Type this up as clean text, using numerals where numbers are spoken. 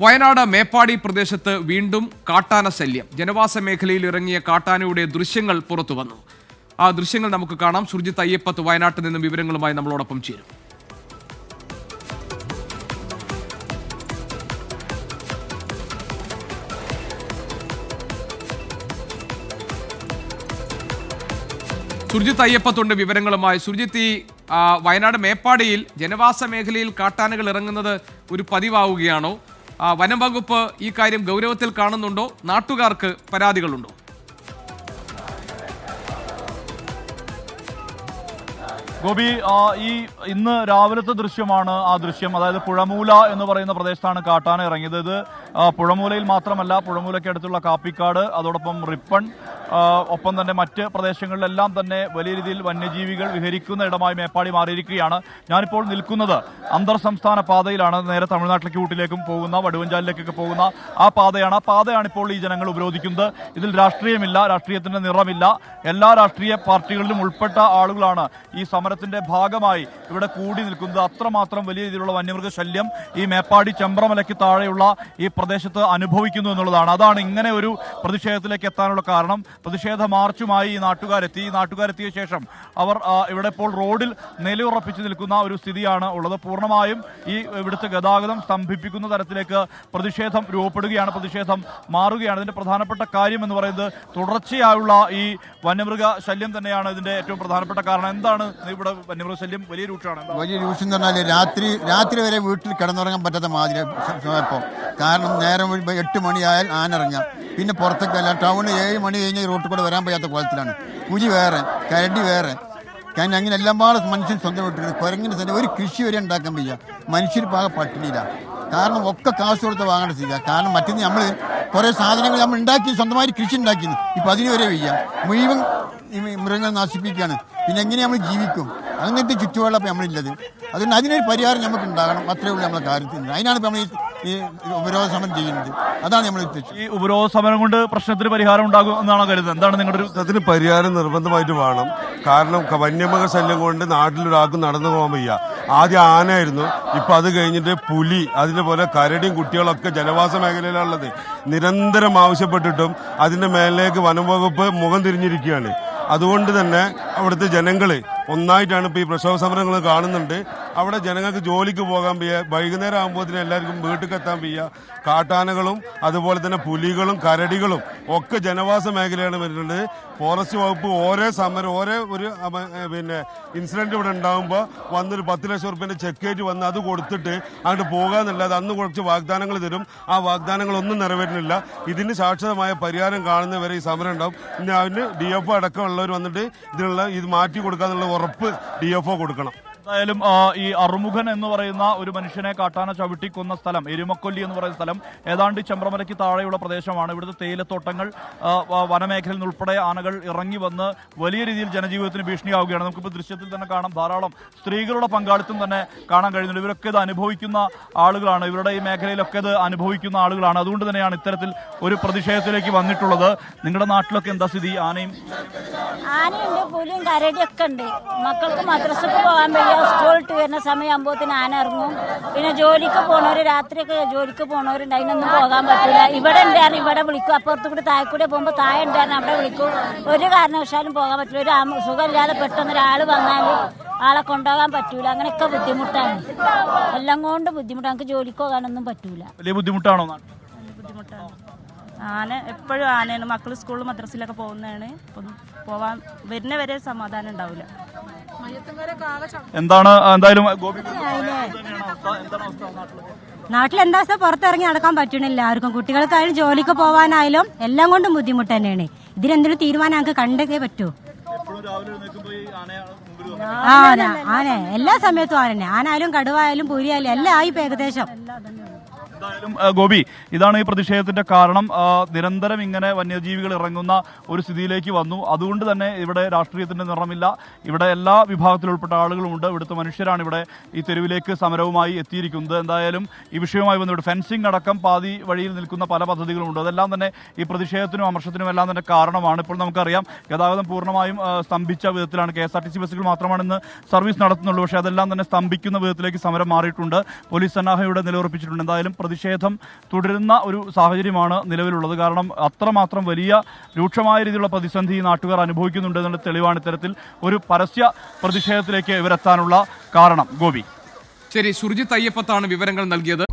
വയനാട് മേപ്പാടി പ്രദേശത്ത് വീണ്ടും കാട്ടാന ശല്യം. ജനവാസ മേഖലയിൽ ഇറങ്ങിയ കാട്ടാനയുടെ ദൃശ്യങ്ങൾ പുറത്തു വന്നു. ആ ദൃശ്യങ്ങൾ നമുക്ക് കാണാം. സുർജിത്ത് അയ്യപ്പത്ത് വയനാട്ടിൽ നിന്നും വിവരങ്ങളുമായി നമ്മളോടൊപ്പം ചേരും. സുർജിത്ത് അയ്യപ്പത്തുണ്ട് വിവരങ്ങളുമായി. സുർജിത്ത്, ഈ വയനാട് മേപ്പാടിയിൽ ജനവാസ മേഖലയിൽ കാട്ടാനകൾ ഇറങ്ങുന്നത് ഒരു പതിവാവുകയാണോ? വനം വകുപ്പ് ഈ കാര്യം ഗൗരവത്തിൽ കാണുന്നുണ്ടോ? നാട്ടുകാർക്ക് പരാതികളുണ്ടോ? ഗോപി, ഇന്ന് രാവിലത്തെ ദൃശ്യമാണ് ആ ദൃശ്യം. അതായത് പുഴമൂല എന്ന് പറയുന്ന പ്രദേശത്താണ് കാട്ടാന ഇറങ്ങിയത്. ഇത് പുഴമൂലയിൽ മാത്രമല്ല, പുഴമൂലയ്ക്ക് അടുത്തുള്ള കാപ്പിക്കാട്, അതോടൊപ്പം റിപ്പൺ, ഒപ്പം തന്നെ മറ്റ് പ്രദേശങ്ങളിലെല്ലാം തന്നെ വലിയ രീതിയിൽ വന്യജീവികൾ വിഹരിക്കുന്ന ഇടമായി മേപ്പാടി മാറിയിരിക്കുകയാണ്. ഞാനിപ്പോൾ നിൽക്കുന്നത് അന്തർ സംസ്ഥാന പാതയിലാണ്. നേരെ തമിഴ്നാട്ടിലേക്ക് ഊട്ടിലേക്കും പോകുന്ന, വടുവഞ്ചാലിലേക്കൊക്കെ പോകുന്ന ആ പാതയാണ്. ആ പാതയാണ് ഇപ്പോൾ ഈ ജനങ്ങൾ ഉപരോധിക്കുന്നത്. ഇതിൽ രാഷ്ട്രീയമില്ല, രാഷ്ട്രീയത്തിന്റെ നിറമില്ല. എല്ലാ രാഷ്ട്രീയ പാർട്ടികളിലും ഉൾപ്പെട്ട ആളുകളാണ് ഈ സമരത്തിന്റെ ഭാഗമായി ഇവിടെ കൂടി നിൽക്കുന്നത്. അത്രമാത്രം വലിയ രീതിയിലുള്ള വന്യമൃഗ ശല്യം ഈ മേപ്പാടി ചെമ്പ്രമലയ്ക്ക് താഴെയുള്ള ഈ പ്രദേശത്ത് അനുഭവിക്കുന്നു എന്നുള്ളതാണ്. അതാണ് ഇങ്ങനെ ഒരു പ്രതിഷേധത്തിലേക്ക് എത്താനുള്ള കാരണം. പ്രതിഷേധ മാർച്ചുമായി ഈ നാട്ടുകാരെത്തിയ ശേഷം അവർ ഇവിടെ ഇപ്പോൾ റോഡിൽ നിലയുറപ്പിച്ചു നിൽക്കുന്ന ഒരു സ്ഥിതിയാണ് ഉള്ളത്. പൂർണ്ണമായും ഈ ഇവിടുത്തെ ഗതാഗതം സ്തംഭിപ്പിക്കുന്ന തരത്തിലേക്ക് പ്രതിഷേധം രൂപപ്പെടുകയാണ്, പ്രതിഷേധം മാറുകയാണ്. ഇതിന്റെ പ്രധാനപ്പെട്ട കാര്യം എന്ന് പറയുന്നത് തുടർച്ചയായുള്ള ഈ വന്യമൃഗ ശല്യം തന്നെയാണ് ഇതിന്റെ ഏറ്റവും പ്രധാനപ്പെട്ട കാരണം. എന്താണ് ഇവിടെ വന്യമൃഗ ശല്യം വലിയ രൂക്ഷമാണ്? വലിയ രൂക്ഷം എന്ന് പറഞ്ഞാൽ രാത്രി വരെ വീട്ടിൽ കിടന്നുറങ്ങാൻ പറ്റാത്ത മാതിരി ഇപ്പോൾ. കാരണം നേരം 8 മണിയായാൽ ആനിറങ്ങാം, പിന്നെ പുറത്തേക്കല്ല. ടൗണ് 7 മണി കഴിഞ്ഞ് റോട്ടിൽ കൂടെ വരാൻ പറ്റാത്ത കോലത്തിലാണ്. പുലി വേറെ, കരടി വേറെ. കാരണം അങ്ങനെ എല്ലാം പാടെ മനുഷ്യൻ സ്വന്തം വിട്ടിട്ടുണ്ട്. കുരങ്ങിന് തന്നെ ഒരു കൃഷി വരെ ഉണ്ടാക്കാൻ വയ്യ. മനുഷ്യർ പാക പട്ടിണിയില്ല. കാരണം ഒക്കെ കാശ് കൊടുത്ത് വാങ്ങേണ്ട സ്ഥിതിയാണ്. കാരണം മറ്റൊന്ന് നമ്മൾ കുറേ സാധനങ്ങൾ നമ്മൾ ഉണ്ടാക്കി, സ്വന്തമായി കൃഷി ഉണ്ടാക്കിയിരുന്നു. ഇപ്പം അതിന് വരെ വയ്യ. മുഴുവൻ ഈ മൃഗങ്ങൾ നശിപ്പിക്കുകയാണ്. പിന്നെ എങ്ങനെ നമ്മൾ ജീവിക്കും? അങ്ങനത്തെ ചുറ്റുപാടിലാണ് നമ്മളില്ലത്. അതുകൊണ്ട് അതിനൊരു പരിഹാരം നമുക്ക് ഉണ്ടാകണം. അത്രയേ ഉള്ളൂ നമ്മളെ കാര്യത്തിൽ. അതിനാണ് ഇപ്പം നമ്മൾ ഈ ഉപരോധ സമരം ചെയ്യുന്നത്. അതാണ് നമ്മൾ ഉദ്ദേശിച്ചത്. ഈ ഉപരോധ സമരം കൊണ്ട് പ്രശ്നത്തിന് പരിഹാരം ഉണ്ടാകും എന്നാണ് കരുതുന്നത്. എന്താണ് നിങ്ങളുടെ ഒരു അതിന് പരിഹാരം നിർബന്ധമായിട്ട് വേണം. കാരണം വന്യമൃഗ ശല്യം കൊണ്ട് നാട്ടിലൊരാൾക്ക് നടന്നു പോകാൻ വയ്യ. ആദ്യം ആനയായിരുന്നു, ഇപ്പൊ അത് കഴിഞ്ഞിട്ട് പുലി, അതിനുപോലെ കരടിയും കുട്ടികളൊക്കെ ജനവാസ മേഖലയിലുള്ളത്. നിരന്തരം ആവശ്യപ്പെട്ടിട്ടും അതിന്റെ മേലിലേക്ക് വനം വകുപ്പ് മുഖം തിരിഞ്ഞിരിക്കുകയാണ്. അതുകൊണ്ട് തന്നെ അവിടുത്തെ ജനങ്ങള് ഒന്നായിട്ടാണ് ഇപ്പോൾ ഈ പ്രക്ഷോഭ സമരങ്ങൾ കാണുന്നുണ്ട്. അവിടെ ജനങ്ങൾക്ക് ജോലിക്ക് പോകാൻ വയ്യ. വൈകുന്നേരം ആകുമ്പോഴത്തേനും എല്ലാവർക്കും വീട്ടിൽ എത്താൻ വയ്യ. കാട്ടാനകളും അതുപോലെ തന്നെ പുലികളും കരടികളും ഒക്കെ ജനവാസ മേഖലയാണ് വരുന്നത്. ഫോറസ്റ്റ് വകുപ്പ് ഓരോ ഒരു ഇൻസിഡന്റ് ഇവിടെ ഉണ്ടാകുമ്പോൾ വന്നൊരു 10 ലക്ഷം റുപ്യന്റെ ചെക്കേറ്റ് വന്ന് അത് കൊടുത്തിട്ട് അങ്ങോട്ട് പോകാന്നല്ലാതെ അന്ന് കുറച്ച് വാഗ്ദാനങ്ങൾ തരും. ആ വാഗ്ദാനങ്ങളൊന്നും നിറവേറ്റുന്നില്ല. ഇതിന് ശാശ്വതമായ പരിഹാരം കാണുന്നവരെ ഈ സമരം ഉണ്ടാവും. ഇനി അതിന് DFO അടക്കമുള്ളവർ വന്നിട്ട് ഇത് മാറ്റി കൊടുക്കാന്നുള്ള ഉറപ്പ് DFO കൊടുക്കണം. എന്തായാലും ഈ അറുമുഖൻ എന്ന് പറയുന്ന ഒരു മനുഷ്യനെ കാട്ടാന ചവിട്ടി കൊന്ന സ്ഥലം, എരുമക്കൊല്ലി എന്ന് പറയുന്ന സ്ഥലം ഏതാണ്ട് ചെമ്പ്രമലയ്ക്ക് താഴെയുള്ള പ്രദേശമാണ്. ഇവിടുത്തെ തേയിലത്തോട്ടങ്ങൾ, വനമേഖലയിൽ നിന്നുൾപ്പെടെ ആനകൾ ഇറങ്ങി വന്ന് വലിയ രീതിയിൽ ജനജീവിതത്തിന് ഭീഷണിയാവുകയാണ്. നമുക്കിപ്പോൾ ദൃശ്യത്തിൽ തന്നെ കാണാം, ധാരാളം സ്ത്രീകളുടെ പങ്കാളിത്തം തന്നെ കാണാൻ കഴിയുന്നുണ്ട്. ഇവരൊക്കെ ഇത് അനുഭവിക്കുന്ന ആളുകളാണ്, ഇവരുടെ ഈ മേഖലയിലൊക്കെ ഇത് അനുഭവിക്കുന്ന ആളുകളാണ്. അതുകൊണ്ട് തന്നെയാണ് ഇത്തരത്തിൽ ഒരു പ്രതിഷേധത്തിലേക്ക് വന്നിട്ടുള്ളത്. നിങ്ങളുടെ നാട്ടിലൊക്കെ എന്താ സ്ഥിതി? ആനയുണ്ട്, പുലിയും കരടിയൊക്കെ ഉണ്ട്. മക്കൾക്ക് മദ്രസക്ക് പോകാൻ വയ്യ. സ്കൂളിട്ട് വരുന്ന സമയമാകുമ്പോഴത്തേന് ആന ഇറങ്ങും. പിന്നെ ജോലിക്ക് പോണവര്, രാത്രിയൊക്കെ ജോലിക്ക് പോണവരുണ്ട്, അതിനൊന്നും പോകാൻ പറ്റില്ല. ഇവിടെ ഉണ്ടായിരുന്നു, ഇവിടെ വിളിക്കും. അപ്പുറത്ത് കൂടി താഴെ കൂടെ പോകുമ്പോൾ താഴെ ഉണ്ടായിരുന്നു, അവിടെ വിളിക്കും. ഒരു കാരണവശാലും പോകാൻ പറ്റില്ല. ഒരു സുഖമില്ലാതെ പെട്ടെന്ന് ഒരാൾ വന്നാൽ ആളെ കൊണ്ടുപോകാൻ പറ്റൂല. അങ്ങനെയൊക്കെ ബുദ്ധിമുട്ടാണ്, എല്ലാം കൊണ്ട് ബുദ്ധിമുട്ടാണ്. നമുക്ക് ജോലിക്ക് പോകാനൊന്നും പറ്റൂല. വലിയ ബുദ്ധിമുട്ടാണോ? ബുദ്ധിമുട്ടാണ്. ആന എപ്പോഴും ആനയാണ്. മക്കൾ സ്കൂളിൽ മദ്രസയിലൊക്കെ പോകുന്നതാണ്. പോവാൻ വരുന്ന വരെ സമാധാനം ഉണ്ടാവില്ല. എന്താണ് എന്തായാലും നാട്ടിലെന്താ അവസ്ഥ? പുറത്തിറങ്ങി നടക്കാൻ പറ്റണില്ല ആർക്കും. കുട്ടികൾക്കായാലും ജോലിക്ക് പോകാനായാലും എല്ലാം കൊണ്ടും ബുദ്ധിമുട്ട് തന്നെയാണ്. ഇതിനെന്തൊരു തീരുമാനം ഞങ്ങൾക്ക് കണ്ടേ പറ്റൂ. ആന എല്ലാ സമയത്തും ആനായാലും കടുവായാലും പുലിയായാലും എല്ലാം ആയി ഏകദേശം. എന്തായാലും ഗോപി, ഇതാണ് ഈ പ്രതിഷേധത്തിന്റെ കാരണം. നിരന്തരം ഇങ്ങനെ വന്യജീവികൾ ഇറങ്ങുന്ന ഒരു സ്ഥിതിയിലേക്ക് വന്നു. അതുകൊണ്ട് തന്നെ ഇവിടെ രാഷ്ട്രീയത്തിന്റെ നിറമില്ല. ഇവിടെ എല്ലാ വിഭാഗത്തിലുൾപ്പെട്ട ആളുകളുമുണ്ട്. ഇവിടുത്തെ മനുഷ്യരാണ് ഇവിടെ ഈ തെരുവിലേക്ക് സമരവുമായി എത്തിയിരിക്കുന്നത്. എന്തായാലും ഈ വിഷയവുമായി ബന്ധപ്പെട്ട് ഫെൻസിംഗ് അടക്കം പാതി വഴിയിൽ നിൽക്കുന്ന പല പദ്ധതികളുമുണ്ട്. അതെല്ലാം തന്നെ ഈ പ്രതിഷേധത്തിനും അമർഷത്തിനും എല്ലാം തന്നെ കാരണമാണ്. ഇപ്പോൾ നമുക്കറിയാം, ഗതാഗതം പൂർണ്ണമായും സ്തംഭിച്ച വിധത്തിലാണ്. KSRTC ബസ്സുകൾ മാത്രമാണ് ഇന്ന് സർവീസ് നടത്തുന്നുള്ളൂ. പക്ഷേ അതെല്ലാം തന്നെ സ്തംഭിക്കുന്ന വിധത്തിലേക്ക് സമരം മാറിയിട്ടുണ്ട്. പോലീസ് സന്നാഹം ഇവിടെ നിലയുറപ്പിച്ചിട്ടുണ്ട്. എന്തായാലും പ്രതിഷേധം തുടരുന്ന ഒരു സാഹചര്യമാണ് നിലവിലുള്ളത്. കാരണം അത്രമാത്രം വലിയ രൂക്ഷമായ രീതിയിലുള്ള പ്രതിസന്ധി നാട്ടുകാർ അനുഭവിക്കുന്നുണ്ട് എന്നുള്ള തെളിവാണ് ഇത്തരത്തിൽ ഒരു പരസ്യ പ്രതിഷേധത്തിലേക്ക് ഇവരെത്താനുള്ള കാരണം. ഗോപി. ശരി, സുർജിത്ത് അയ്യപ്പത്താണ് വിവരങ്ങൾ നൽകിയത്.